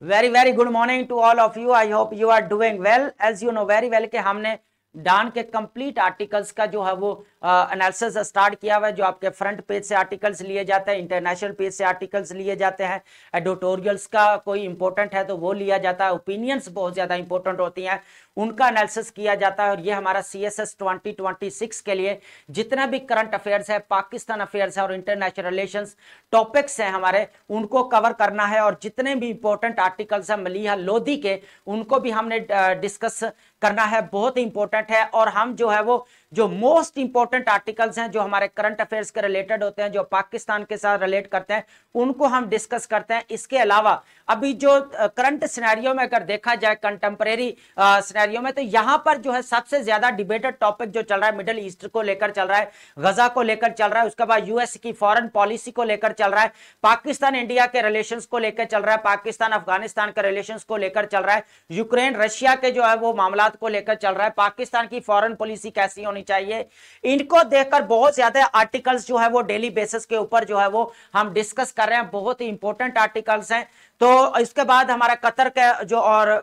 Very very good morning to all of you. I hope you are doing well. As you know very well कि हमने डान के complete articles का जो है वो एनालिसिस स्टार्ट किया हुआ है। जो आपके फ्रंट पेज से आर्टिकल्स लिए जाते हैं, इंटरनेशनल पेज से आर्टिकल्स लिए जाते हैं, एडिटोरियल्स का कोई इंपॉर्टेंट है तो वो लिया जाता है, ओपिनियंस बहुत ज्यादा इंपॉर्टेंट होती हैं उनका एनालिसिस किया जाता है। और ये हमारा CSS 2026 के लिए जितना भी करंट अफेयर्स है, पाकिस्तान अफेयर्स है और इंटरनेशनल रिलेशंस टॉपिक्स हैं हमारे, उनको कवर करना है। और जितने भी इंपॉर्टेंट आर्टिकल्स हैं मलीहा लोधी के, उनको भी हमने डिस्कस करना है, बहुत इंपॉर्टेंट है। और हम जो है वो जो मोस्ट इंपॉर्टेंट आर्टिकल्स हैं जो हमारे करंट अफेयर्स के रिलेटेड होते हैं, जो पाकिस्तान के साथ रिलेट करते हैं, उनको हम डिस्कस करते हैं। इसके अलावा अभी जो करंट सिनेरियो में अगर देखा जाए, कंटेम्परेरी सिनेरियो में, तो यहां पर जो है सबसे ज्यादा डिबेटेड टॉपिक जो चल रहा है मिडिल ईस्ट को लेकर चल रहा है, गजा को लेकर चल रहा है, उसके बाद यूएस की फॉरेन पॉलिसी को लेकर चल रहा है, पाकिस्तान इंडिया के रिलेशंस को लेकर चल रहा है, पाकिस्तान अफगानिस्तान के रिलेशंस को लेकर चल रहा है, यूक्रेन रशिया के जो है वो मामलात को लेकर चल रहा है, पाकिस्तान की फॉरेन पॉलिसी कैसी होनी चाहिए। इनको देखकर बहुत ज्यादा आर्टिकल्स जो है वो डेली बेसिस के ऊपर जो है वो हम डिस्कस कर रहे हैं, बहुत ही इंपॉर्टेंट आर्टिकल्स हैं। तो इसके बाद हमारा कतर का जो और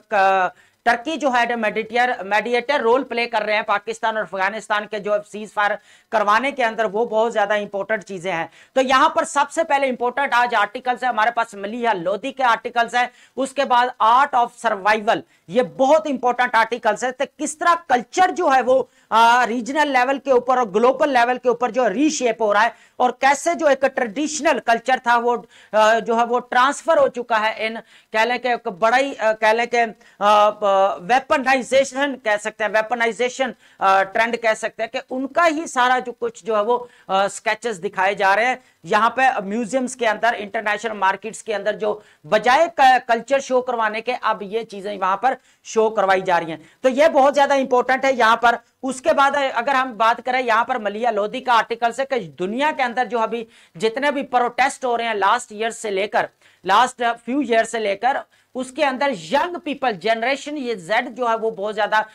टर्की जो है मेडिएटर रोल प्ले कर रहे हैं पाकिस्तान और अफगानिस्तान के जो सीज फायर करवाने के अंदर, वो बहुत ज्यादा इंपॉर्टेंट चीजें हैं। तो यहां पर सबसे पहले इंपॉर्टेंट आज आर्टिकल्स है हमारे पास मलीहा लोधी के आर्टिकल्स है, उसके बाद आर्ट ऑफ सर्वाइवल, ये बहुत इंपॉर्टेंट आर्टिकल्स है। तो किस तरह कल्चर जो है वो रीजनल लेवल के ऊपर और ग्लोबल लेवल के ऊपर जो रीशेप हो रहा है, और कैसे जो एक ट्रेडिशनल कल्चर था वो जो है वो ट्रांसफर हो चुका है इन कह लें कि बड़ा ही कह लें कि वेपनाइजेशन कह सकते हैं, वेपनाइजेशन ट्रेंड कह सकते हैं कि उनका ही सारा जो कुछ जो है वो स्केचेस दिखाए जा रहे हैं यहाँ पे म्यूजियम्स के अंदर, इंटरनेशनल मार्केट्स के अंदर, जो बजाय कल्चर शो करवाने के अब ये चीजें वहां पर शो करवाई जा रही हैं। तो ये बहुत ज्यादा इंपॉर्टेंट है यहाँ पर। उसके बाद अगर हम बात करें यहाँ पर मलीहा लोधी का आर्टिकल से कि दुनिया के अंदर जो अभी जितने भी प्रोटेस्ट हो रहे हैं लास्ट फ्यू ईयर से लेकर, उसके अंदर यंग पीपल जनरेशन ये जेड जो है वो बहुत ज्यादा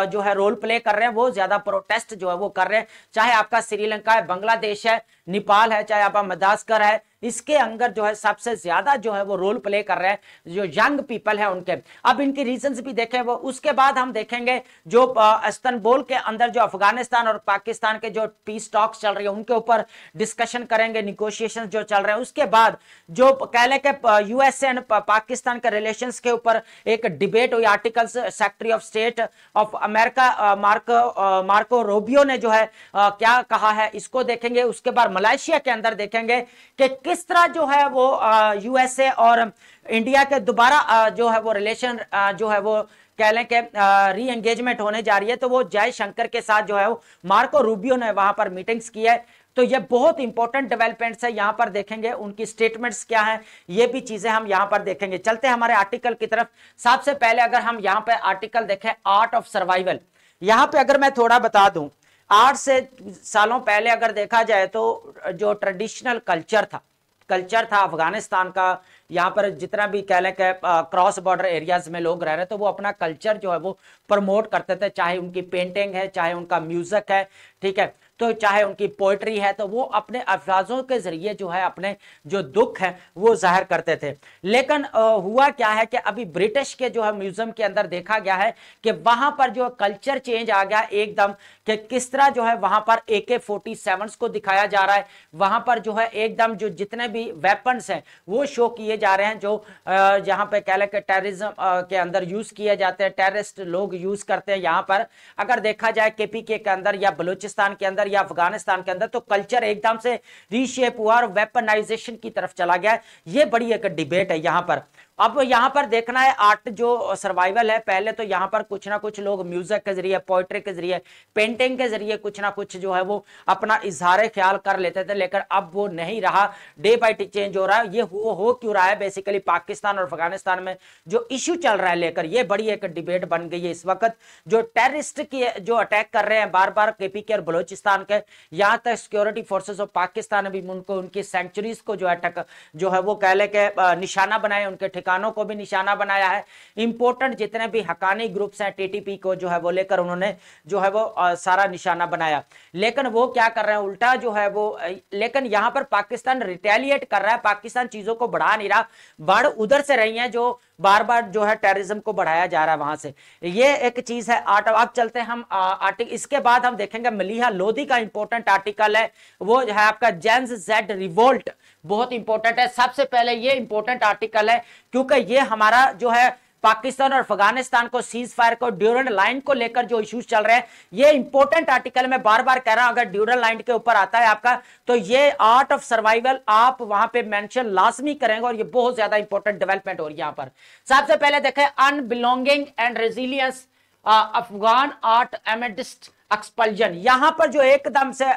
जो है रोल प्ले कर रहे हैं, वो ज्यादा प्रोटेस्ट जो है वो कर रहे हैं। चाहे आपका श्रीलंका है, बांग्लादेश है, नेपाल है, चाहे आपका मदागास्कर है, इसके अंदर जो है सबसे ज्यादा जो है वो रोल प्ले कर रहे हैं जो यंग पीपल है उनके। अब इनकी रीजंस भी देखें वो, उसके बाद हम देखेंगे जो इस्तांबुल के अंदर जो अफगानिस्तान और पाकिस्तान के जो पीस टॉक्स चल रही है उनके ऊपर डिस्कशन करेंगे, निगोशिएशंस जो चल रहे हैं। उसके बाद जो कह लें कि यूएसए एंड पाकिस्तान के रिलेशंस के ऊपर एक डिबेट हुई, articles secretary of state of America Marco Rubio ने जो है क्या कहा है, इसको देखेंगे। उसके बाद मलेशिया के अंदर देखेंगे कि किस तरह जो है वो यूएसए और इंडिया के दोबारा जो है वो रिलेशन जो है वो कह लें कि री एंगेजमेंट होने जा रही है। तो वो जयशंकर के साथ जो है वो मार्को रूबियो ने वहां पर मीटिंग्स की है। तो ये बहुत इंपॉर्टेंट डेवलपमेंट्स है, यहां पर देखेंगे उनकी स्टेटमेंट्स क्या हैं, ये भी चीजें हम यहां पर देखेंगे। चलते हैं हमारे आर्टिकल की तरफ। सबसे पहले अगर हम यहां पे आर्टिकल देखें आर्ट ऑफ सर्वाइवल, यहां पे अगर मैं थोड़ा बता दूं, 8 से सालों पहले अगर देखा जाए तो जो ट्रेडिशनल कल्चर था अफगानिस्तान का, यहाँ पर जितना भी कह लें कि क्रॉस बॉर्डर एरियाज में लोग रह रहे, तो वो अपना कल्चर जो है वो प्रमोट करते थे, चाहे उनकी पेंटिंग है, चाहे उनका म्यूजिक है, ठीक है, तो चाहे उनकी पोइट्री है, तो वो अपने अल्फाजों के जरिए जो है अपने जो दुख है वो जाहिर करते थे। लेकिन हुआ क्या है कि अभी ब्रिटिश के जो है म्यूजियम के अंदर देखा गया है कि वहां पर जो कल्चर चेंज आ गया एकदम, कि किस तरह जो है वहां पर AK-47 को दिखाया जा रहा है, वहां पर जो है एकदम जो जितने भी वेपन्स हैं वो शो किए जा रहे हैं, जो जहां पे कह लें कि टेररिज्म के अंदर यूज किए जाते हैं, टेररिस्ट लोग यूज करते हैं। यहाँ पर अगर देखा जाए KPK के अंदर या बलूचिस्तान के अंदर या अफगानिस्तान के अंदर, तो कल्चर एकदम से रीशेप हुआ और वेपनाइजेशन की तरफ चला गया। ये बड़ी एक डिबेट है यहाँ पर। अब यहां पर देखना है आर्ट जो सर्वाइवल है, पहले तो यहां पर कुछ ना कुछ लोग म्यूजिक के जरिए, पोइट्री के जरिए, पेंटिंग के जरिए कुछ ना कुछ जो है वो अपना इजहार ख्याल कर लेते थे, लेकिन अब वो नहीं रहा, डे बाय डे चेंज हो रहा है। ये हो क्यों रहा है? बेसिकली पाकिस्तान और अफगानिस्तान में जो इश्यू चल रहा है लेकर, ये बड़ी एक डिबेट बन गई है इस वक्त। जो टेररिस्ट की जो अटैक कर रहे हैं बार बार KPK और बलोचिस्तान के, यहां तक सिक्योरिटी फोर्सेस ऑफ पाकिस्तान भी उनको उनकी सेंचुरीज को जो अटैक जो है वो कह ले के निशाना बनाए, उनके ठिकानों को भी निशाना बनाया है। इंपोर्टेंट जितने भी हकानी ग्रुप्स हैं TTP को जो है वो लेकर उन्होंने जो है वो सारा निशाना बनाया। लेकिन वो क्या कर रहे हैं उल्टा जो है वो, लेकिन यहां पर पाकिस्तान रिटेलिएट कर रहा है, पाकिस्तान चीजों को बढ़ा नहीं रहा, बढ़ उधर से रही है जो बार बार जो है टेररिज्म को बढ़ाया जा रहा है वहां से। ये एक चीज है। अब चलते हैं हम आर्टिकल, इसके बाद हम देखेंगे मलीहा लोधी का इंपॉर्टेंट आर्टिकल है, वो है आपका जेंस जेड रिवोल्ट, बहुत इंपॉर्टेंट है। सबसे पहले ये इंपॉर्टेंट आर्टिकल है क्योंकि ये हमारा जो है पाकिस्तान और अफगानिस्तान को सीज फायर को ड्यूरल लाइन को लेकर जो इश्यूज चल रहे हैं, ये इंपॉर्टेंट आर्टिकल मैं बार बार कह रहा हूं, अगर ड्यूरल लाइन के ऊपर आता है आपका तो ये आर्ट ऑफ सर्वाइवल आप वहां पे मेंशन लाजमी करेंगे, और ये बहुत ज्यादा इंपॉर्टेंट डेवलपमेंट हो रही है यहां पर। सबसे पहले देखें unbelonging and resilience Afghan art amidst expulsion. यहां पर जो एकदम से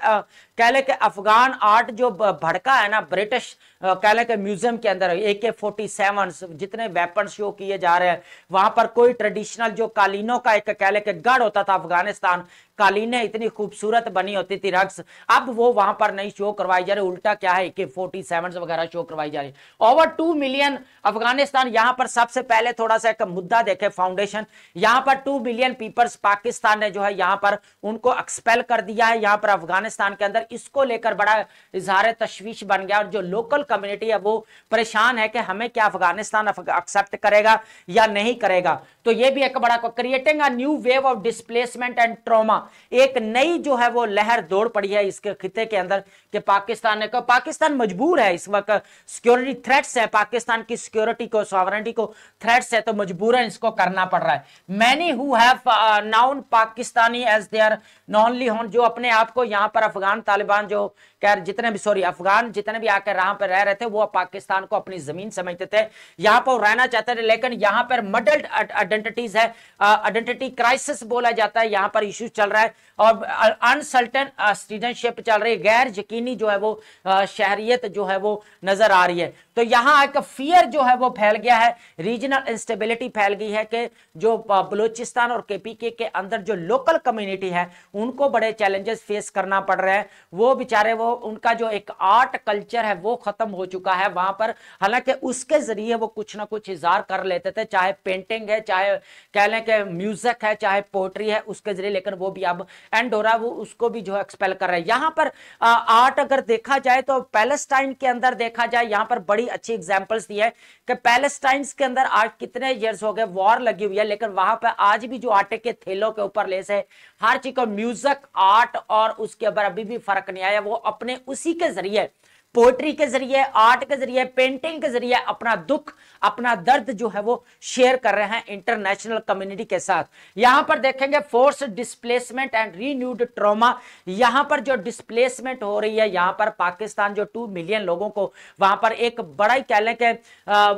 कह ले कि अफगान आर्ट जो भड़का है ना ब्रिटिश कह ले कि म्यूजियम के अंदर AK-47 जितने वेपन शो किए जा रहे हैं, वहां पर कोई ट्रेडिशनल जो कालीनों का एक कह ले कि गढ़ होता था अफगानिस्तान, कालीनें इतनी खूबसूरत बनी होती थी रक्स, अब वो वहां पर नहीं शो करवाई जा रही, उल्टा क्या है AK-47 वगैरह शो करवाई जा रही। ओवर 2 मिलियन अफगानिस्तान, यहां पर सबसे पहले थोड़ा सा एक मुद्दा देखे फाउंडेशन, यहां पर 2 मिलियन पीपल्स पाकिस्तान ने जो है यहां पर उनको एक्सपेल कर दिया है यहां पर अफगानिस्तान के अंदर। इसको लेकर बड़ा इजहार तशवीश बन गया, और जो लोकल कम्युनिटी है वो परेशान है कि हमें क्या अफगानिस्तान एक्सेप्ट करेगा या नहीं करेगा। तो ये भी एक बड़ा creating a new wave of displacement and trauma, एक नई जो है वो लहर दौड़ पड़ी है इसके खिते के अंदर कि पाकिस्तान ने कहा, पाकिस्तान मजबूर है इस वक्त, सिक्योरिटी थ्रेट्स है, पाकिस्तान की सिक्योरिटी को सॉवरेनिटी को थ्रेट्स है, तो मजबूरन इसको करना पड़ रहा है। Many who have known Pakistani as their only home, जो अपने आप को यहाँ पर अफगान तालिबान जो जितने भी अफगान जितने भी आकर यहाँ पर रह रहे थे वो पाकिस्तान को अपनी जमीन समझते थे, यहाँ पर रहना चाहते थे, लेकिन यहाँ पर मडल्ड आइडेंटिटीज है, आइडेंटिटी क्राइसिस बोला जाता है, यहाँ पर इश्यू चल रहा है, और अनसर्टेन सिटीजनशिप चल रही है, गैर यकीनी जो है वो शहरियत जो है वो नजर आ रही है। तो यहाँ एक फियर जो है वो फैल गया है, रीजनल इंस्टेबिलिटी फैल गई है कि जो बलूचिस्तान और KPK के अंदर जो लोकल कम्युनिटी है उनको बड़े चैलेंजेस फेस करना पड़ रहे हैं। वो बेचारे वो उनका जो एक आर्ट कल्चर है वो खत्म हो चुका है वहां पर, हालांकि उसके जरिए वो कुछ ना कुछ इज़हार कर लेते थे, चाहे पेंटिंग है, चाहे कह लें कि म्यूजिक है, चाहे पोएट्री है, उसके जरिए, लेकिन वो भी अब एंड हो रहा है, वो उसको भी जो है एक्सपेल कर रहे हैं। यहाँ पर आर्ट अगर देखा जाए तो पैलेस्टाइन के अंदर देखा जाए, यहाँ पर बड़ी अच्छी एग्जांपल्स दी है कि पैलेस्टाइन के अंदर आज कितने इयर्स हो गए वॉर लगी हुई है, लेकिन वहां पर आज भी जो आटे के थैलों के ऊपर लेस है, हर चीज को म्यूजिक आर्ट और उसके ऊपर अभी भी फर्क नहीं आया। वो अपने उसी के जरिए, पोएट्री के जरिए, आर्ट के जरिए, पेंटिंग के जरिए अपना दुख, अपना दर्द जो है वो शेयर कर रहे हैं इंटरनेशनल कम्युनिटी के साथ। यहां पर देखेंगे force displacement and renewed trauma, यहां पर जो डिस्प्लेसमेंट हो रही है, यहां पर पाकिस्तान जो 2 मिलियन लोगों को वहां पर एक बड़ा ही कह लें कि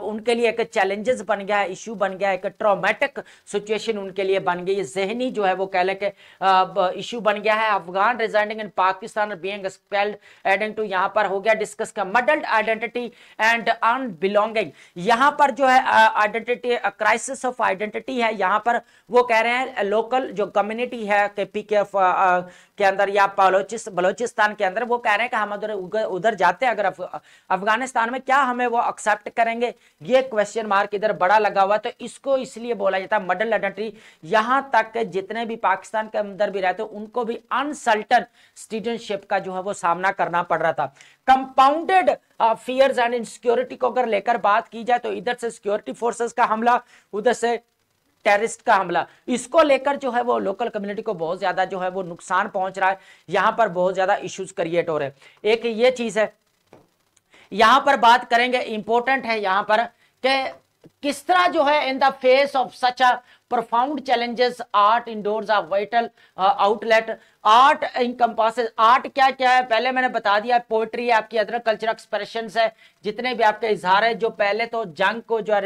उनके लिए एक चैलेंजेस बन गया है, इश्यू बन गया है, एक ट्रॉमेटिक सिचुएशन उनके लिए बन गई है, जहनी जो है वो कह लें कि इश्यू बन गया है। Afghan residing in Pakistan being expelled, adding to यहां पर हो गया डिस्कस का मडल्ड आइडेंटिटी एंड अनबिलोंगिंग, यहां पर जो है आइडेंटिटी क्राइसिस ऑफ आइडेंटिटी है, यहां पर वो कह रहे हैं लोकल जो कम्युनिटी है KPK के अंदर या बलोचिस्तान के अंदर, वो कह रहे हैं कि हम उधर जाते हैं, अगर अफगानिस्तान में क्या हमें वो एक्सेप्ट करेंगे, ये क्वेश्चन मार्क इधर बड़ा लगा हुआ। तो इसको इसलिए बोला जाता है मडल्ड आइडेंटिटी, यहां तक जितने भी पाकिस्तान के अंदर भी रहते उनको भी अनसर्टन सिटीजनशिप का जो है वो सामना करना पड़ रहा था। कंपाउंडेड फियर्स एंड इनसिक्योरिटी को अगर लेकर बात की जाए तो इधर से सिक्योरिटी फोर्सेस का हमला, उधर से टेररिस्ट का हमला, इसको लेकर जो है वो लोकल कम्युनिटी को बहुत ज्यादा जो है वो नुकसान पहुंच रहा है, यहां पर बहुत ज्यादा इश्यूज क्रिएट हो रहे हैं। एक ये चीज है, यहां पर बात करेंगे, इंपॉर्टेंट है यहां पर कि किस तरह जो है in the face of such a profound challenges art indoors are vital outlet, art encompasses, art क्या क्या है पहले मैंने बता दिया, पोएट्री है, आपकी अदर कल्चरल एक्सप्रेशंस है, जितने भी आपके इजहार है, जो पहले तो जंग को जो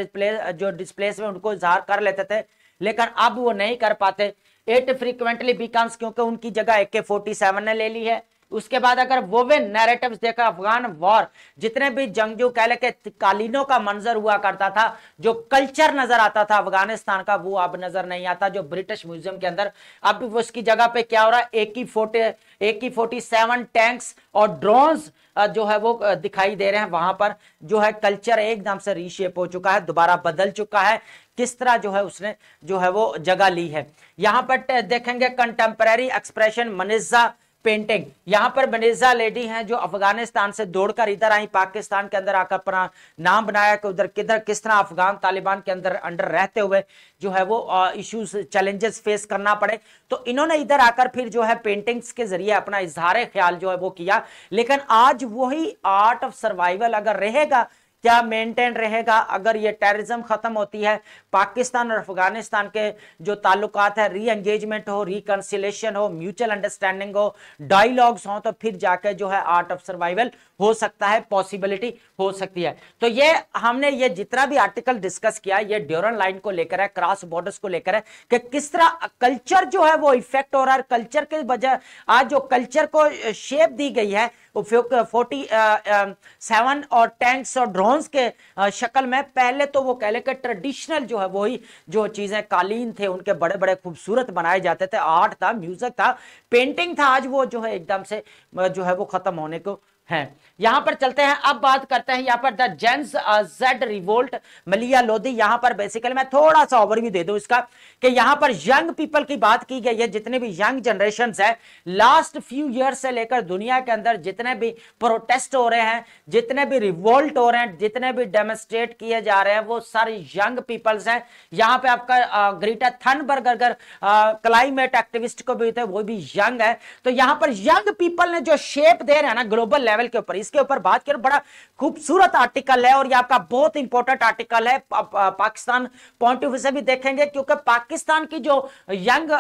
डिस्प्लेस में उनको इजहार कर लेते थे, लेकिन अब वो नहीं कर पाते। इट फ्रीक्वेंटली बिकम्स, क्योंकि उनकी जगह AK-47 ने ले ली है। उसके बाद अगर वोवेन नैरेटिव्स देखा, अफगान वॉर, जितने भी जंगजू कह ले के कालीनों का मंजर हुआ करता था, जो कल्चर नजर आता था अफगानिस्तान का, वो अब नजर नहीं आता जो ब्रिटिश म्यूजियम के अंदर। अब उसकी जगह पे क्या हो रहा है, AK-47 टैंक्स और ड्रोन्स जो है वो दिखाई दे रहे हैं। वहां पर जो है कल्चर एकदम से रीशेप हो चुका है, दोबारा बदल चुका है, किस तरह जो है उसने जो है वो जगह ली है। यहां पर देखेंगे कंटेम्पररी एक्सप्रेशन, मनिजा पेंटिंग। यहां पर बनेजा लेडी हैं जो अफगानिस्तान से दौड़कर इधर आई, पाकिस्तान के अंदर आकर अपना नाम बनाया कि उधर किधर किस तरह अफगान तालिबान के अंदर अंडर रहते हुए जो है वो इश्यूज चैलेंजेस फेस करना पड़े। तो इन्होंने इधर आकर फिर जो है पेंटिंग्स के जरिए अपना इजहार ख्याल जो है वो किया। लेकिन आज वही आर्ट ऑफ सर्वाइवल अगर रहेगा, क्या मेंटेन रहेगा? अगर ये टेररिज्म खत्म होती है, पाकिस्तान और अफगानिस्तान के जो ताल्लुकात है, री एंगेजमेंट हो, रिकंसिलेशन हो, म्यूचुअल अंडरस्टैंडिंग हो, डायलॉग्स हो, तो फिर जाकर जो है आर्ट ऑफ सर्वाइवल हो सकता है, पॉसिबिलिटी हो सकती है। तो ये हमने ये जितना भी आर्टिकल डिस्कस किया ये ड्यूरन लाइन को लेकर है, क्रॉस बॉर्डर्स को लेकर है कि किस तरह कल्चर जो है वो इफेक्ट हो रहा है। कल्चर के वजह आज जो कल्चर को शेप दी गई है 47 और टैंक्स और ड्रोन्स के शक्ल में। पहले तो वो कह ले कि ट्रेडिशनल जो है वही जो चीजें कालीन थे उनके बड़े बड़े खूबसूरत बनाए जाते थे, आर्ट था, म्यूजिक था, पेंटिंग था, आज वो जो है एकदम से जो है वो खत्म होने को है। यहां पर चलते हैं, अब बात करते हैं यहां पर द जेंस जेड रिवोल्ट मलिया लोधी। यहां पर बेसिकली मैं थोड़ा सा ओवरव्यू दे दूं इसका कि यहां पर यंग पीपल की बात की गई है, जितने भी यंग जनरेशन है लास्ट फ्यू ईयर्स से लेकर दुनिया के अंदर जितने भी प्रोटेस्ट हो रहे हैं, जितने भी रिवोल्ट हो रहे हैं, जितने भी डेमोन्स्ट्रेट किए जा रहे हैं, वो सारे यंग पीपल्स हैं। यहां पे आपका ग्रेटा थनबर्ग अगर क्लाइमेट एक्टिविस्ट को भी थे वो भी यंग है। तो यहां पर यंग पीपल ने जो शेप दे रहे हैं ना ग्लोबल लेवल के ऊपर, इसके ऊपर बात करें, बड़ा खूबसूरत आर्टिकल है और ये आपका बहुत इंपॉर्टेंट आर्टिकल है। पाकिस्तान पॉइंट ऑफ व्यू से भी देखेंगे क्योंकि पाकिस्तान की जो यंग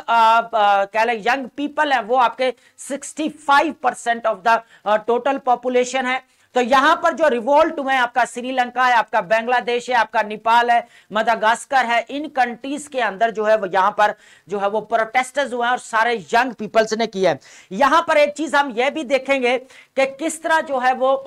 पीपल है वो आपके 65% ऑफ द टोटल पॉपुलेशन है। तो यहां पर जो रिवोल्ट हुए, आपका श्रीलंका है, आपका बांग्लादेश है, आपका नेपाल है, मदागास्कर है, इन कंट्रीज के अंदर जो है यहां पर जो है वो प्रोटेस्टर्स हुए हैं और सारे यंग पीपल्स ने किया है। यहां पर एक चीज हम ये भी देखेंगे कि किस तरह जो है वो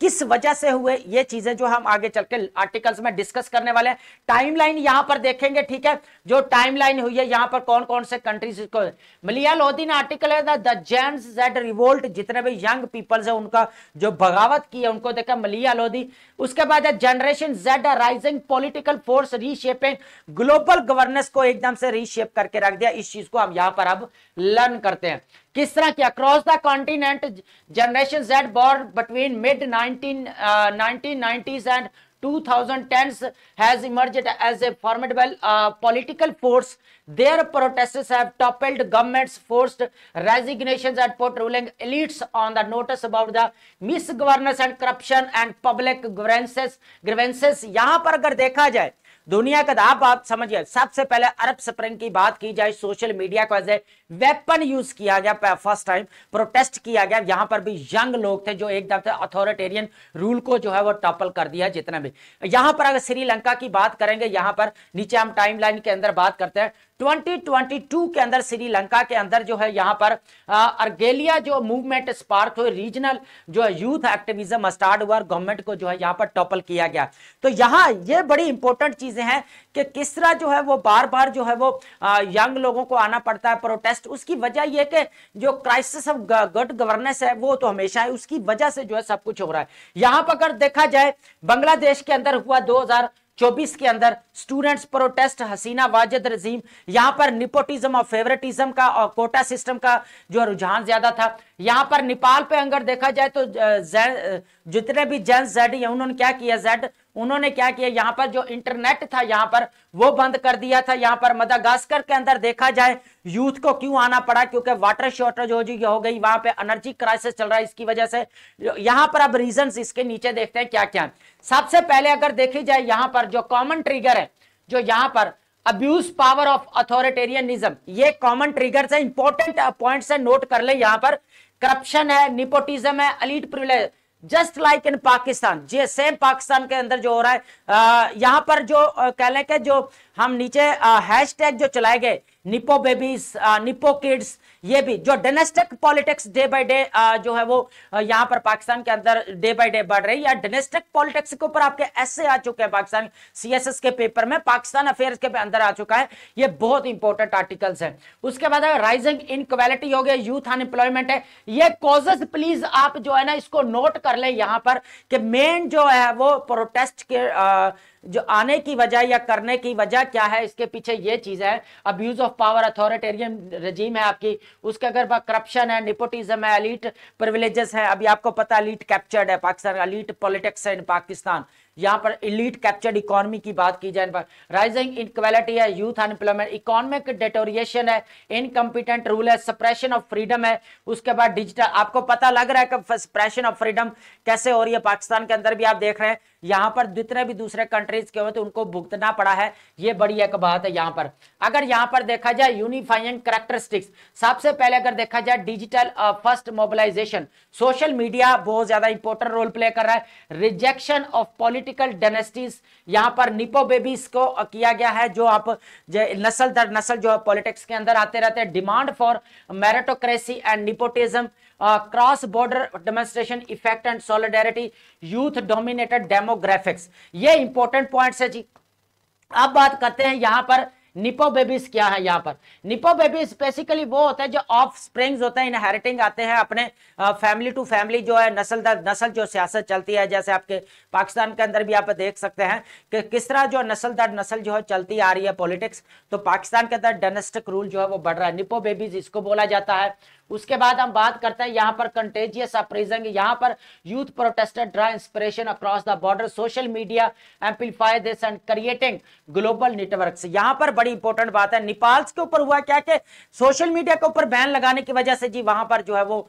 किस वजह से हुए, ये चीजें जो हम आगे चल के आर्टिकल्स में डिस्कस करने वाले हैं। टाइमलाइन यहां पर देखेंगे, ठीक है, जो टाइमलाइन हुई है यहां पर कौन कौन से कंट्रीज को। मलिया लोधी ने आर्टिकल है द जेंस जेड रिवोल्ट, जितने भी यंग पीपल्स है उनका जो बगावत की है उनको देखा मलिया लोधी। उसके बाद है generation Z rising political force reshaping, global governance को एकदम से रीशेप करके रख दिया। इस चीज को हम यहां पर अब लर्न करते हैं किस तरह किया। Across the continent generation Z born between mid 1990s and 2010s has emerged as a formidable political force. Their protests have toppled governments, forced resignations and put ruling elites on the notice about the misgovernance and corruption and public grievances. यहां पर अगर देखा जाए दुनिया का, आप समझिए, सबसे पहले अरब स्प्रिंग की बात की जाए, सोशल मीडिया को एज ए वेपन यूज किया गया, फर्स्ट टाइम प्रोटेस्ट किया गया। यहां पर भी यंग लोग थे जो एकदम से अथॉरिटेरियन रूल को जो है वो टॉपल कर दिया। जितना भी यहां पर अगर श्रीलंका की बात करेंगे, यहां पर नीचे हम टाइमलाइन के अंदर बात करते हैं 2022 के अंदर श्रीलंका के अंदर जो है यहां पर अर्गेलिया जो मूवमेंट स्पार्क हुए, रीजनल जो है यूथ एक्टिविज्म स्टार्ट हुआ और गवर्नमेंट को जो है यहां पर टॉपल किया गया। तो यहां ये बड़ी इंपॉर्टेंट चीजें हैं कि किस तरह जो है वो बार बार जो है वो यंग लोगों को आना पड़ता है प्रोटेस्ट। उसकी वजह यह कि जो क्राइसिस ऑफ गुड गवर्नेंस है वो तो हमेशा है, उसकी वजह से जो है सब कुछ हो रहा है। यहां पर अगर देखा जाए बांग्लादेश के अंदर हुआ 2024 के अंदर स्टूडेंट्स प्रोटेस्ट, हसीना वाजिद रजीम, यहां पर निपोटिज्म और फेवरेटिज्म का और कोटा सिस्टम का जो रुझान ज्यादा था। यहां पर नेपाल पे अगर देखा जाए तो जितने भी जेंस जेड है उन्होंने क्या किया, उन्होंने क्या किया, यहां पर जो इंटरनेट था यहां पर वो बंद कर दिया था। यहां पर मदागास्कर के अंदर देखा जाए यूथ को क्यों आना पड़ा, क्योंकि वाटर शॉर्टेज हो गई, वहां पे एनर्जी क्राइसिस चल रहा है, इसकी वजह से। यहां पर अब रीजंस इसके नीचे देखते हैं क्या क्या। सबसे पहले अगर देखी जाए यहां पर जो कॉमन ट्रिगर है, जो यहां पर अब्यूज पावर ऑफ अथॉरिटेरियनिज्म, ये कॉमन ट्रिगर से इंपॉर्टेंट पॉइंट से नोट कर ले। यहां पर करप्शन है, निपोटिज्म है, elite privilege, just like in Pakistan, जी सेम पाकिस्तान के अंदर जो हो रहा है। यहां पर जो कह लें कि जो हम नीचे हैशटैग जो चलाए गए निपो बेबीज, निपो किड्स, ये भी जो dynastic politics day by day जो है वो यहां पर पाकिस्तान के अंदर डे बाय डे बढ़ रही है। डायनेस्टिक पॉलिटिक्स के ऊपर आपके ऐसे आ चुके हैं पाकिस्तान सीएसएस के पेपर में, पाकिस्तान अफेयर्स के अंदर आ चुका है। ये बहुत इंपॉर्टेंट आर्टिकल्स हैं। उसके बाद राइजिंग इनक्वालिटी हो गया, यूथ अनएम्प्लॉयमेंट है, ये कॉजेस प्लीज आप जो है ना इसको नोट कर ले यहां पर कि मेन जो है वो प्रोटेस्ट के जो आने की वजह या करने की वजह क्या है, इसके पीछे ये चीज है, abuse of power, authoritarian regime है आपकी उसके अगर करप्शन है, निपोटिज्म है, एलीट प्रिविलेजेस है। अभी आपको पता है एलीट कैप्चर्ड है पाकिस्तान, एलीट पॉलिटिक्स है इन पाकिस्तान। यहाँ पर इलीट कैप्चर्ड इकोनॉमी की बात की जाए, राइजिंग इनक्वालिटी है, यूथ अनएम्प्लॉयमेंट, इकोनॉमिक डेटोरिएशन है, इनकम्पिटेंट रूल है, सप्रेशन ऑफ फ्रीडम है। उसके बाद डिजिटल, आपको पता लग रहा है कि सप्रेशन ऑफ फ्रीडम कैसे हो रही है पाकिस्तान के अंदर भी। आप देख रहे हैं यहाँ पर जितने भी दूसरे कंट्रीज के हुए तो उनको भुगतना पड़ा है, ये बड़ी एक बात है। यहाँ पर अगर यहाँ पर देखा जाए यूनिफाइंग कैरेक्टरिस्टिक्स, सबसे पहले अगर देखा जाए digital first mobilisation, social media बहुत ज्यादा इंपॉर्टेंट रोल प्ले कर रहा है। रिजेक्शन ऑफ पॉलिटिकल डायनेस्टीज, यहाँ पर निपो बेबीज को किया गया है, जो आप नस्ल दर नस्ल जो है पॉलिटिक्स के अंदर आते रहते हैं। Demand for meritocracy and nepotism, cross border demonstration effect and solidarity, youth dominated demographics, ये इंपॉर्टेंट पॉइंट्स है जी। अब बात करते हैं यहाँ पर निपो बेबीज क्या है। यहाँ पर निपो बेबीज बेसिकली वो होता है जो ऑफ स्प्रिंग्स होते हैं, इनहेरिटिंग आते हैं अपने फैमिली टू फैमिली, जो है नस्ल दर नस्ल जो सियासत चलती है। जैसे आपके पाकिस्तान के अंदर भी आप देख सकते हैं कि किस तरह जो नस्ल दर नस्ल जो है चलती आ रही है पॉलिटिक्स। तो पाकिस्तान के अंदर डायनेस्टिक रूल जो है वो बढ़ रहा है, निपो बेबीज इसको बोला जाता है। उसके बाद हम बात करते हैं यहाँ पर कंटेजियस अपराइजिंग, यहाँ पर youth protested draw inspiration across the border, social media amplify this and creating global networks. यहाँ पर बड़ी इंपॉर्टेंट बात है, नेपाल के ऊपर हुआ क्या कि सोशल मीडिया के ऊपर बैन लगाने की वजह से जी वहां पर जो है वो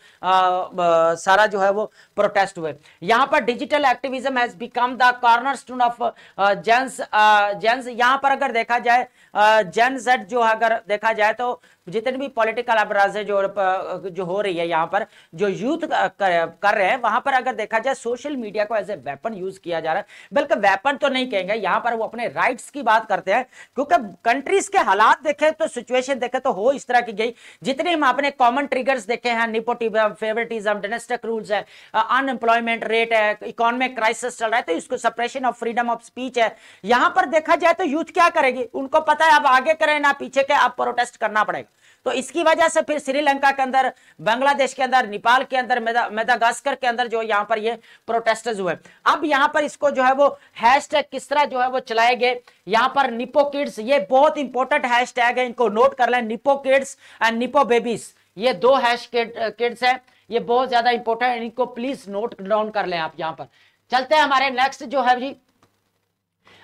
सारा जो है वो प्रोटेस्ट हुए। यहाँ पर digital activism has become the cornerstone of gens. यहाँ पर अगर देखा जाए जेन जेड जो अगर देखा जाए तो जितने भी पॉलिटिकल अपराध है जो हो रही है, यहाँ पर जो यूथ कर रहे हैं, वहां पर अगर देखा जाए सोशल मीडिया को एज ए वेपन यूज किया जा रहा है। बल्कि वेपन तो नहीं कहेंगे, यहाँ पर वो अपने राइट्स की बात करते हैं, क्योंकि कंट्रीज के हालात देखे तो सिचुएशन देखे तो हो इस तरह की गई। जितने हम अपने कॉमन ट्रिगर्स देखे हैं, निपोटिज्म, फेवरेटिज्म, डायनेस्टिक रूल्स है, अनएम्प्लॉयमेंट रेट है, इकोनॉमिक क्राइसिस चल रहा है, तो इसको suppression of freedom of speech है। यहाँ पर देखा जाए तो यूथ क्या करेगी, उनको पता है अब आगे करें ना पीछे के, अब प्रोटेस्ट करना पड़ेगा। तो इसकी वजह से फिर श्रीलंका के अंदर, बांग्लादेश के अंदर, नेपाल के अंदर, मेडागास्कर के अंदर जो यहाँ पर ये प्रोटेस्टर्स हुए। अब यहाँ पर इसको जो है वो हैशटैग किस तरह जो है वो चलाए गए, यहाँ पर निपो किड्स, ये बहुत इंपॉर्टेंट हैशटैग है, इनको नोट कर लें, Nipo kids and Nipo babies, ये दो हैश किड्स है, ये बहुत ज्यादा इंपॉर्टेंट है, इनको प्लीज नोट डाउन कर लें आप। यहाँ पर चलते हैं हमारे नेक्स्ट जो है जी।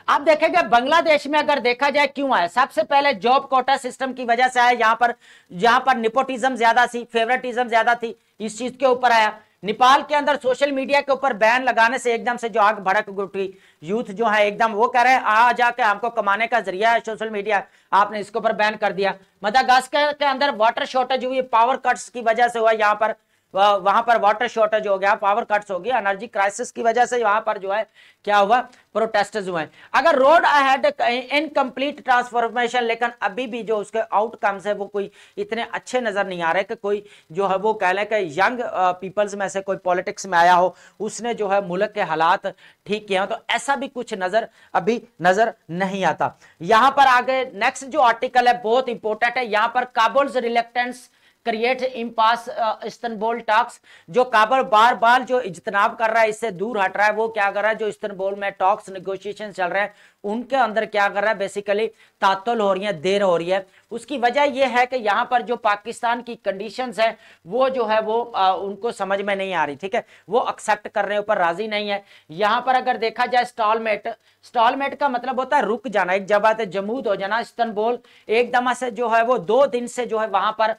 आप देखेंगे बांग्लादेश में अगर देखा जाए क्यों आया, सबसे पहले जॉब कोटा सिस्टम की वजह से आया। यहाँ पर निपोटिज्म ज्यादा थी, फेवरेटिज्म ज्यादा थी, इस चीज के ऊपर आया। नेपाल के अंदर सोशल मीडिया के ऊपर बैन लगाने से एकदम से जो आग भड़क उठी, यूथ जो है एकदम वो कह रहे हैं आ जाके हमको कमाने का जरिया है सोशल मीडिया, आपने इसके ऊपर बैन कर दिया। मेडागास्कर के अंदर वाटर शॉर्टेज हुई, पावर कट्स की वजह से हुआ, यहाँ पर वहां पर वाटर शॉर्टेज हो गया, पावर कट्स हो गया, एनर्जी क्राइसिस की वजह से वहां पर जो है क्या हुआ, प्रोटेस्टर्स हुए। अगर रोड अहेड इनकम्प्लीट ट्रांसफॉर्मेशन, लेकिन अभी भी जो उसके आउटकम्स है वो कोई इतने अच्छे नजर नहीं आ रहे कि कोई जो है वो कह लें कि यंग पीपल्स में से कोई पॉलिटिक्स में आया हो, उसने जो है मुल्क के हालात ठीक किए हो, तो ऐसा भी कुछ अभी नजर नहीं आता। यहां पर आगे नेक्स्ट जो आर्टिकल है बहुत इंपॉर्टेंट है, यहां पर Kabul's reluctance create impasse Istanbul talks, जो काबुल बार बार जो इज्तनाब कर रहा है, इससे दूर हट रहा है, वो क्या कर रहा है, जो इस्तांबुल में टॉक्स नेगोशिएशन चल रहे हैं उनके अंदर क्या कर रहा है, बेसिकली तातुल हो रही है, देर हो रही है। उसकी वजह यह है कि यहाँ पर जो पाकिस्तान की कंडीशंस है वो जो है वो उनको समझ में नहीं आ रही, ठीक है, वो एक्सेप्ट करने ऊपर राजी नहीं है। यहाँ पर अगर देखा जाए स्टॉलमेट का मतलब होता है रुक जाना, एक जगह से जमूद हो जाना। इस्तांबुल एकदम से जो है वो 2 दिन से जो है वहां पर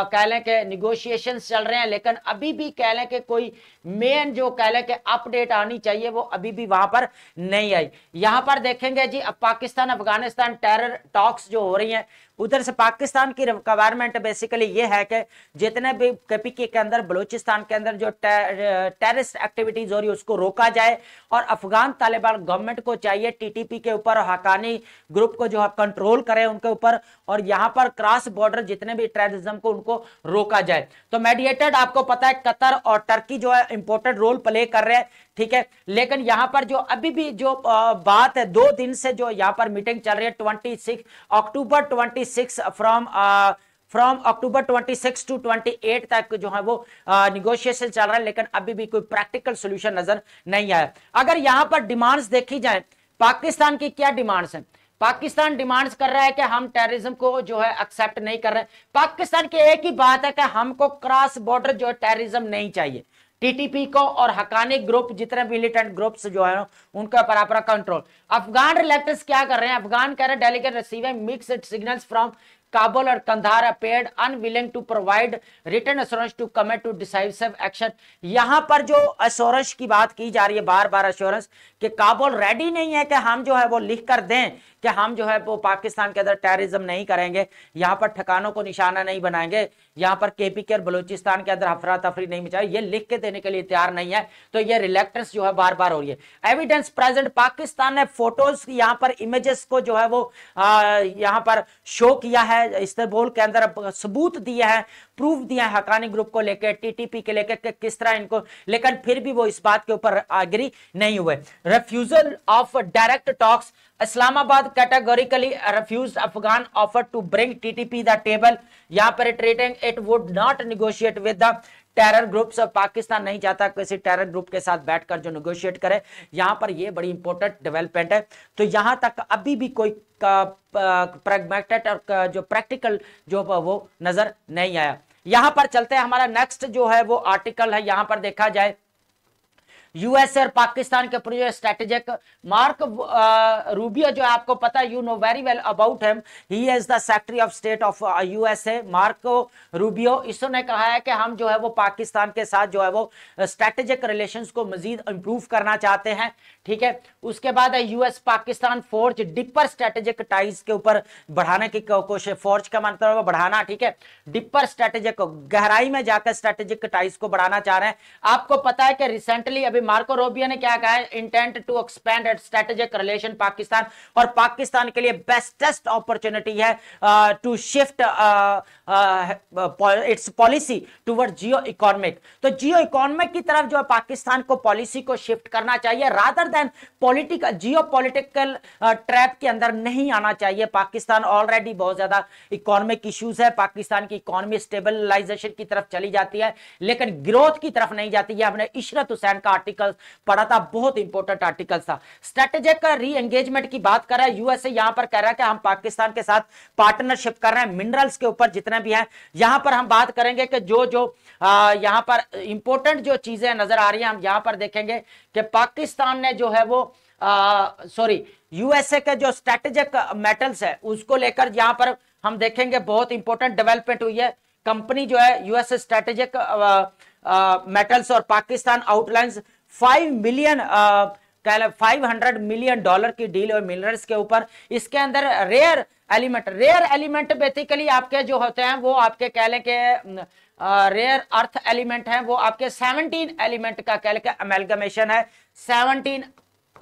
कह लें कि निगोशिएशन चल रहे हैं, लेकिन अभी भी कह लें कि कोई मेन जो कह लें कि अपडेट आनी चाहिए वो अभी भी वहां पर नहीं आई। यहाँ पर देखेंगे जी, अब पाकिस्तान अफगानिस्तान टेरर टॉक्स जो हो रही हैं, उधर से पाकिस्तान की रिक्वायरमेंट बेसिकली ये है कि जितने भी केपीके के अंदर, बलूचिस्तान के अंदर जो टेररिस्ट एक्टिविटीज हो रही है उसको रोका जाए, और अफगान तालिबान गवर्नमेंट को चाहिए टीटीपी के ऊपर और हकानी ग्रुप को जो है कंट्रोल करे उनके ऊपर, और यहाँ पर क्रॉस बॉर्डर जितने भी टेररिज्म को उनको रोका जाए। तो मेडिएटेड आपको पता है कतर और टर्की जो है इंपॉर्टेंट रोल प्ले कर रहे हैं, ठीक है, लेकिन यहाँ पर जो अभी भी जो बात है 2 दिन से जो यहाँ पर मीटिंग चल रही है 26 अक्टूबर 26 फ्रॉम अक्टूबर 26 टू 28 तक जो है वो निगोशिएशन चल रहा है, लेकिन अभी भी कोई प्रैक्टिकल सोल्यूशन नजर नहीं आया। अगर यहाँ पर डिमांड्स देखी जाए, पाकिस्तान की क्या डिमांड्स हैं, पाकिस्तान डिमांड्स कर रहा है कि हम टेररिज्म को जो है एक्सेप्ट नहीं कर रहे। पाकिस्तान की एक ही बात है कि हमको क्रॉस बॉर्डर जो है टेररिज्म नहीं चाहिए, टीटीपी को और हकानी ग्रुप जितने मिलिटेंट ग्रुप्स जो है उनका बराबर कंट्रोल। अफगान रिलेक्टर्स क्या कर रहे हैं, अफगान कह रहे हैं delegate receiving mixed signals from Kabul और Kandahar appeared unwilling to provide written assurance to commit to decisive action। यहां पर जो अश्योरेंस की बात की जा रही है, बार बार अश्योरेंस कि काबुल रेडी नहीं है कि हम जो है वो लिख कर दें कि हम जो है वो पाकिस्तान के अंदर टेररिज्म नहीं करेंगे, यहां पर ठिकानों को निशाना नहीं बनाएंगे, यहां पर केपीके और बलूचिस्तान के अंदर अफरा तफरी नहीं मचाए, ये लिख के देने के लिए तैयार नहीं है। तो ये रिलेक्टेंस जो है बार बार हो रही है। एविडेंस प्रेजेंट, पाकिस्तान ने फोटोज यहां पर इमेजेस को जो है वो यहां पर शो किया है, इस्तांबुल के अंदर सबूत दिया है, प्रूफ दिया है हकानी ग्रुप को लेकर, टीटीपी के लेकर किस तरह इनको, लेकिन फिर भी वो इस बात के ऊपर एग्री नहीं हुए। Refusal of direct talks, Islamabad categorically refused Afghan offer to bring TTP the table, यहां पर reiterating it would not negotiate with the terror groups. Pakistan नहीं चाहता किसी टेरर ग्रुप के साथ बैठकर जो नेगोशिएट करे। यहां पर ये बड़ी इंपॉर्टेंट डेवलपमेंट है। तो यहां तक अभी भी कोई प्रैग्मेटिक और जो प्रैक्टिकल जो वो नजर नहीं आया। यहां पर चलते हैं, हमारा नेक्स्ट जो है वो आर्टिकल है, यहां पर देखा जाए यूएस और पाकिस्तान के पूरे स्ट्रेटेजिक, मार्क रूबियो जो है आपको पता है, you know very well about him, he is the secretary of state of USA. Marco Rubio, इसने कहा है कि हम जो है वो पाकिस्तान के साथ जो है वो स्ट्रेटेजिक रिलेशंस को मजीद इंप्रूव करना चाहते हैं, ठीक है। उसके बाद है US Pakistan forge deeper strategic ties के ऊपर बढ़ाने की कोशिश, फोर्ज का मतलब है बढ़ाना, ठीक है, डिपर स्ट्रेटेजिक गहराई में जाकर स्ट्रेटेजिक टाइज को बढ़ाना चाह रहे हैं। आपको पता है कि रिसेंटली अभी मार्को रूबियो ने क्या कहा है, intent to expand at strategic relation Pakistan, और पाकिस्तान के लिए बेस्टेस्ट अपॉर्चुनिटी है to shift its policy toward geo economic. तो जियो इकोनॉमिक की तरफ जो है पाकिस्तान को पॉलिसी को शिफ्ट करना चाहिए, रादर देन पॉलिटिकल जियो पॉलिटिकल ट्रैप के अंदर नहीं आना चाहिए। पाकिस्तान ऑलरेडी बहुत ज्यादा इकोनॉमिक इश्यूज है, पाकिस्तान की इकोनॉमी स्टेबलाइजेशन की तरफ चली जाती है लेकिन ग्रोथ की तरफ नहीं जाती है। हमने इशरत हुसैन का आर्टिकल पढ़ा था, बहुत इंपॉर्टेंट आर्टिकल था। स्ट्रेटेजिक का री एंगेजमेंट की बात कर रहा है यूएसए, यहां पर कह रहा है कि हम पाकिस्तान के साथ पार्टनरशिप कर रहे हैं मिनरल्स के ऊपर जितने भी हैं। यहां पर हम बात करेंगे कि जो जो यहां पर इंपॉर्टेंट जो चीजें नजर आ रही हैं, हम यहां पर देखेंगे कि पाकिस्तान ने जो है वो यूएसए के जो स्ट्रेटेजिक मेटल्स है उसको लेकर यहां पर हम देखेंगे बहुत इंपॉर्टेंट डेवलपमेंट हुई है। कंपनी जो है यूएस स्ट्रेटेजिक मेटल्स और पाकिस्तान आउटलाइंस 500 मिलियन डॉलर की डील और मिनरल्स के ऊपर। इसके अंदर रेयर एलिमेंट बेसिकली आपके जो होते हैं वो आपके कह लें कि रेयर अर्थ एलिमेंट हैं, वो आपके 17 एलिमेंट का कह लें कि अमेलगमेशन है, 17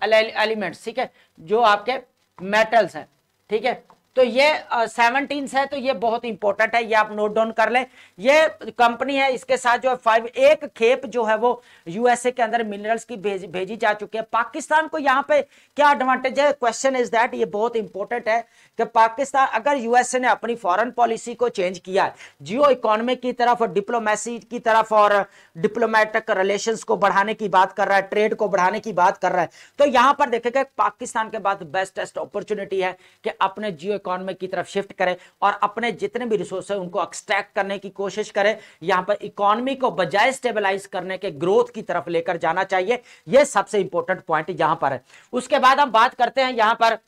एलिमेंट्स, ठीक है, जो आपके मेटल्स हैं, ठीक है। तो ये 17 है, तो ये बहुत इंपॉर्टेंट है, ये आप नोट डाउन कर लें। ये कंपनी है, इसके साथ जो है एक खेप जो है वो यूएसए के अंदर मिनरल्स की भेजी जा चुकी है। पाकिस्तान को यहाँ पे क्या एडवांटेज है, क्वेश्चन इज दैट, ये बहुत इंपॉर्टेंट है कि पाकिस्तान अगर यूएसए ने अपनी फॉरेन पॉलिसी को चेंज किया है जियो इकोनॉमी की तरफ और डिप्लोमेसी की तरफ और डिप्लोमेटिक रिलेशंस को बढ़ाने की बात कर रहा है, ट्रेड को बढ़ाने की बात कर रहा है, तो यहां पर देखेगा पाकिस्तान के पास बेस्टेस्ट अपॉर्चुनिटी है कि अपने जियो इकोनॉमी की तरफ शिफ्ट करें और अपने जितने भी रिसोर्स है उनको एक्सट्रैक्ट करने की कोशिश करें। यहां पर इकोनॉमी को बजाय स्टेबलाइज करने के ग्रोथ की तरफ लेकर जाना चाहिए, यह सबसे इंपॉर्टेंट पॉइंट यहां पर है। उसके बाद हम बात करते हैं यहां पर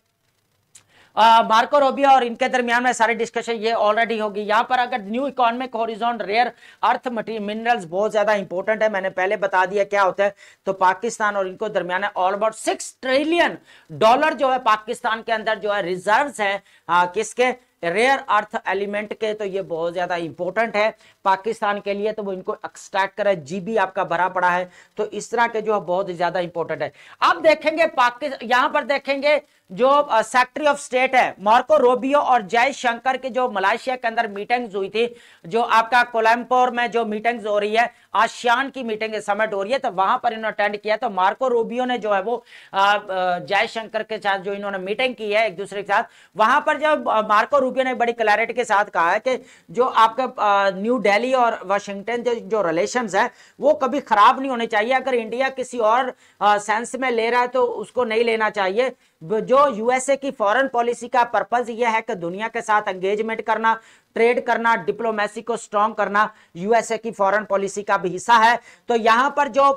मार्को रूबियो और इनके दरमियान में सारी डिस्कशन ये ऑलरेडी होगी। यहां पर अगर new economic horizon rare earth minerals बहुत ज्यादा इंपॉर्टेंट है, मैंने पहले बता दिया क्या होता है। तो पाकिस्तान और इनको दरमियान ऑल अबाउट $6 ट्रिलियन जो है पाकिस्तान के अंदर जो है रिजर्व्स हैं किसके, रेयर अर्थ एलिमेंट के। तो ये बहुत ज्यादा इंपॉर्टेंट है पाकिस्तान के लिए, तो वो इनको एक्सट्रैक्ट करे, जीबी आपका भरा पड़ा है, तो इस तरह के जो है बहुत ज्यादा इंपॉर्टेंट है। अब देखेंगे पाकिस्तान, यहां पर देखेंगे जो सेक्रेटरी ऑफ स्टेट है मार्को रूबियो और जयशंकर की जो मलेशिया के अंदर मीटिंग्स हुई थी, जो आपका कोलंबोर में जो मीटिंग्स हो रही है, आसियान की मीटिंग समिट हो रही है, तो वहां पर इन्होंने अटेंड किया। तो मार्को रूबियो ने जो है वो जयशंकर के साथ जो इन्होंने मीटिंग की है एक दूसरे के साथ, वहां पर जब मार्को रूबियो ने बड़ी क्लैरिटी के साथ कहा है कि जो आपका न्यू दिल्ली और वाशिंगटन जो रिलेशंस है वो कभी खराब नहीं होने चाहिए। अगर इंडिया किसी और सेंस में ले रहा है तो उसको नहीं लेना चाहिए। जो यूएसए की फॉरेन पॉलिसी का पर्पज यह है कि दुनिया के साथ एंगेजमेंट करना, ट्रेड करना, डिप्लोमेसी को स्ट्रॉन्ग करना यूएसए की फॉरेन पॉलिसी का भी हिस्सा है। तो यहां पर जो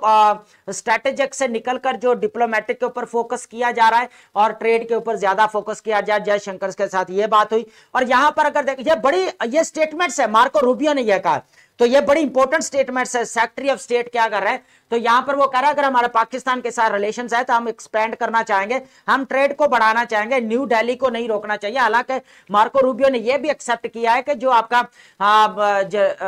स्ट्रेटेजिक से निकलकर जो डिप्लोमेटिक के ऊपर फोकस किया जा रहा है और ट्रेड के ऊपर ज्यादा फोकस किया जा, जयशंकर के साथ ये बात हुई। और यहां पर अगर देखिए ये स्टेटमेंट्स है, मार्को रूबियो ने यह कहा, तो ये बड़ी इंपॉर्टेंट स्टेटमेंट्स है। सेक्रेटरी ऑफ स्टेट क्या कर रहे हैं, तो यहां पर वो कह रहा है अगर हमारा पाकिस्तान के साथ रिलेशंस है तो हम एक्सपेंड करना चाहेंगे, हम ट्रेड को बढ़ाना चाहेंगे, न्यू दिल्ली को नहीं रोकना चाहिए। हालांकि मार्को रूबियो ने यह भी एक्सेप्ट किया है कि जो आपका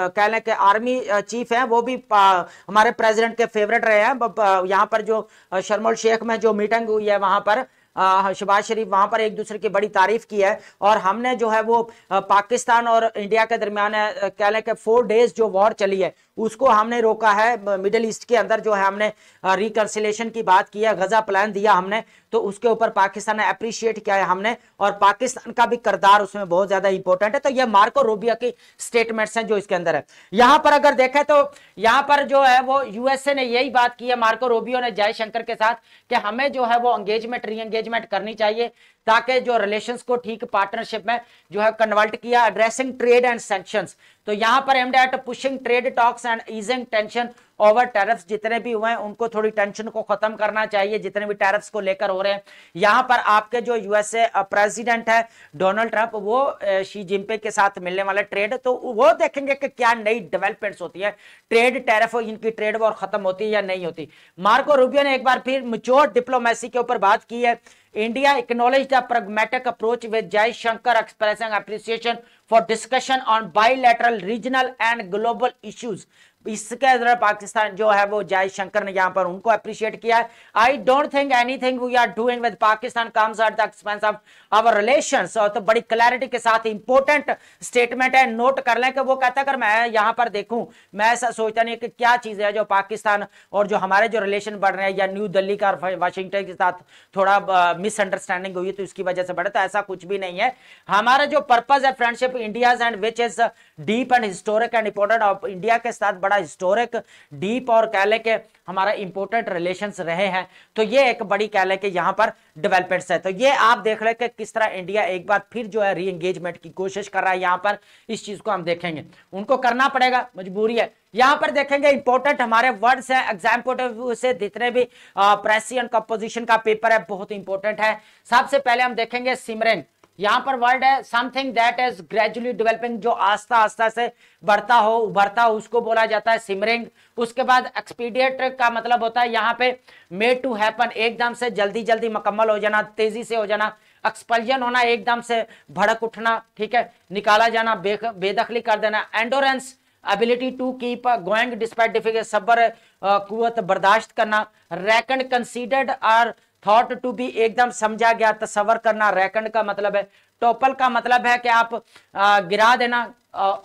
कह लें कि आर्मी चीफ है वो भी हमारे प्रेसिडेंट के फेवरेट रहे हैं। यहां पर जो शर्म शेख में जो मीटिंग हुई है वहां पर शहबाज शरीफ वहां पर एक दूसरे की बड़ी तारीफ की है। और हमने जो है वो पाकिस्तान और इंडिया के दरमियान कह लें कि 4 डेज जो वॉर चली है उसको हमने रोका है। मिडिल ईस्ट के अंदर जो है हमने रिकंसिलेशन की बात की है, गजा प्लान दिया हमने, तो उसके ऊपर पाकिस्तान ने अप्रिशिएट किया है हमने, और पाकिस्तान का भी किरदार उसमें बहुत ज्यादा इंपॉर्टेंट है। तो ये मार्को रूबियो की स्टेटमेंट्स हैं जो इसके अंदर है। यहां पर अगर देखें तो यहां पर जो है वो यूएसए ने यही बात की है मार्को रूबियो ने जयशंकर के साथ कि हमें जो है वो एंगेजमेंट री एंगेजमेंट करनी चाहिए ताकि जो रिलेशंस को ठीक पार्टनरशिप में जो है कन्वर्ट किया। एड्रेसिंग ट्रेड एंड सैंक्शंस, तो यहां पर aimed at pushing trade talks and easing tension over tariffs, जितने भी हुए हैं उनको थोड़ी टेंशन को खत्म करना चाहिए जितने भी टैरिफ्स को लेकर हो रहे हैं। यहां पर आपके जो यूएसए प्रेसिडेंट है डोनाल्ड ट्रंप, वो शी जिनपिंग के साथ मिलने वाला ट्रेड, तो वो देखेंगे कि क्या नई डेवलपमेंट्स होती है, ट्रेड टैरिफ इनकी ट्रेड वॉर खत्म होती है या नहीं होती। मार्को रूबियो ने एक बार फिर मैच्योर डिप्लोमेसी के ऊपर बात की है। India acknowledge the pragmatic approach with Jaishankar expressing appreciation for discussion on bilateral, regional and global issues। इसके अंदर पाकिस्तान जो है वो जयशंकर ने यहां पर उनको अप्रिशिएट किया है। I don't think anything we are doing with Pakistan comes at the expense of our relations. और तो बड़ी क्लैरिटी के साथ इंपॉर्टेंट स्टेटमेंट है, नोट कर लें कि वो कहता है अगर मैं यहां पर देखूं, मैं ऐसा सोचता नहीं कि क्या चीज है जो पाकिस्तान और जो हमारे जो रिलेशन बढ़ रहे हैं या न्यू दिल्ली का वाशिंगटन के साथ थोड़ा मिसअंडरस्टैंडिंग हुई तो इसकी वजह से बढ़े, तो ऐसा कुछ भी नहीं है। हमारा जो पर्पज है friendship India and which is deep and historic and important, और इंडिया के साथ बड़ा हिस्टोरिक डीप और कह ले के हमारा इंपॉर्टेंट रिलेशंस रहे हैं। तो ये एक बड़ी कह ले के यहां पर डेवलपमेंट्स है। तो ये आप देख ले कि किस तरह इंडिया एक बार फिर जो है री एंगेजमेंट की कोशिश कर रहा है। यहां पर इस चीज को हम देखेंगे, उनको करना पड़ेगा, मजबूरी है। यहां पर देखेंगे इंपॉर्टेंट हमारे वर्ड्स है एग्जाम पॉइंट ऑफ व्यू से, जितने भी प्रेसी एंड कंपोजिशन का पेपर है बहुत इंपॉर्टेंट है। सबसे पहले हम देखेंगे सिमरन, यहां पर वर्ड है something that is gradually developing, जो आस्ता आस्ता से बढ़ता हो उभरता हो उसको बोला जाता है सिमरिंग। उसके बाद एक्सपीडिएट का मतलब होता है यहाँ पे मेड टू हैपन, एकदम से जल्दी जल्दी मुकम्मल हो जाना, तेजी से हो जाना। एक्सपल्जन होना, एकदम से भड़क उठना, ठीक है, निकाला जाना, बेदखली कर देना। Endurance, ability to keep going despite difficult, सब्र कुव्वत बर्दाश्त करना। रैकन कंसीडर्ड और थॉट टू बी, एकदम समझा गया, तस्वर करना, रैकन का मतलब है। टोपल का मतलब है कि आप गिरा देना,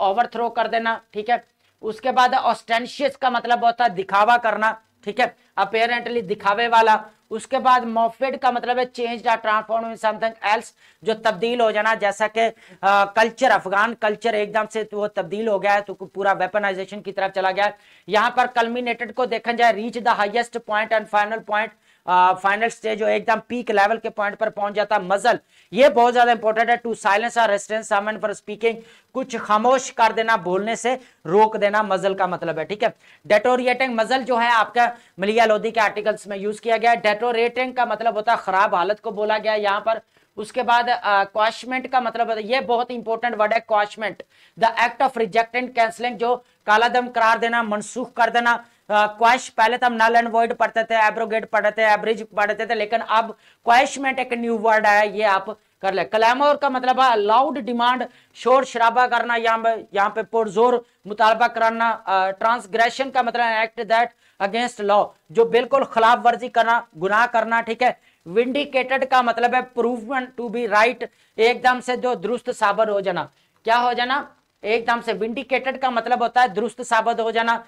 ओवरथ्रो कर देना, ठीक है। उसके बाद ऑस्टेंशियस का मतलब होता है दिखावा करना, ठीक है, अपेरेंटली दिखावे वाला। उसके बाद मोफेड का मतलब है चेंज या ट्रांसफॉर्म इन समथिंग एल्स, जो तब्दील हो जाना, जैसा कि कल्चर, अफगान कल्चर एकदम से तो वो तब्दील हो गया है, तो पूरा वेपनाइजेशन की तरफ चला गया है। यहाँ पर कल्मिनेटेड को देखा जाए, reach the highest point and final point, final stage जो एकदम पीक लेवल के पॉइंट पर पहुंच जाता है। मजल, ये बहुत ज्यादा इंपॉर्टेंट है। टू साइलेंस और रेस्ट्रेन समवन फॉर स्पीकिंग, कुछ खामोश कर देना, बोलने से रोक देना, मजल का मतलब है, ठीक है। डेटोरिएटिंग, मजल जो है आपका मलिया लोधी के आर्टिकल्स में यूज किया गया है। डेटोरेटिंग का मतलब होता है खराब हालत को बोला गया है यहाँ पर। उसके बाद क्वाशमेंट का मतलब है, ये बहुत इंपॉर्टेंट वर्ड है quashment, the act of rejecting cancelling, जो काला दम करार देना, मनसूख कर देना। क्वाश, पहले तो हम नल एंड वॉइड पढ़ते थे, एब्रोगेट पढ़ते थे, एब्रिज पढ़ते थे, लेकिन अब क्वाशमेंट एक न्यू वर्ड आया, ये आप कर ले। क्लैमोर का मतलब है लाउड डिमांड, शोर शराबा करना, यहाँ पे पुरजोर मुतालबा कराना। ट्रांसग्रेशन का मतलब एक्ट दैट अगेंस्ट लॉ, जो बिल्कुल खिलाफ वर्जी करना, गुनाह करना, ठीक है। विंडिकेटेड का मतलब है प्रूवन टू बी राइट, एकदम से जो दुरुस्त साबित हो जाना, क्या हो जाना, एकदम से। विंडिकेटेड का मतलब होता है दुरुस्त साबित हो जाना।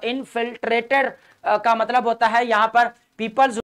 इनफिल्ट्रेटेड का मतलब होता है यहाँ पर पीपल्स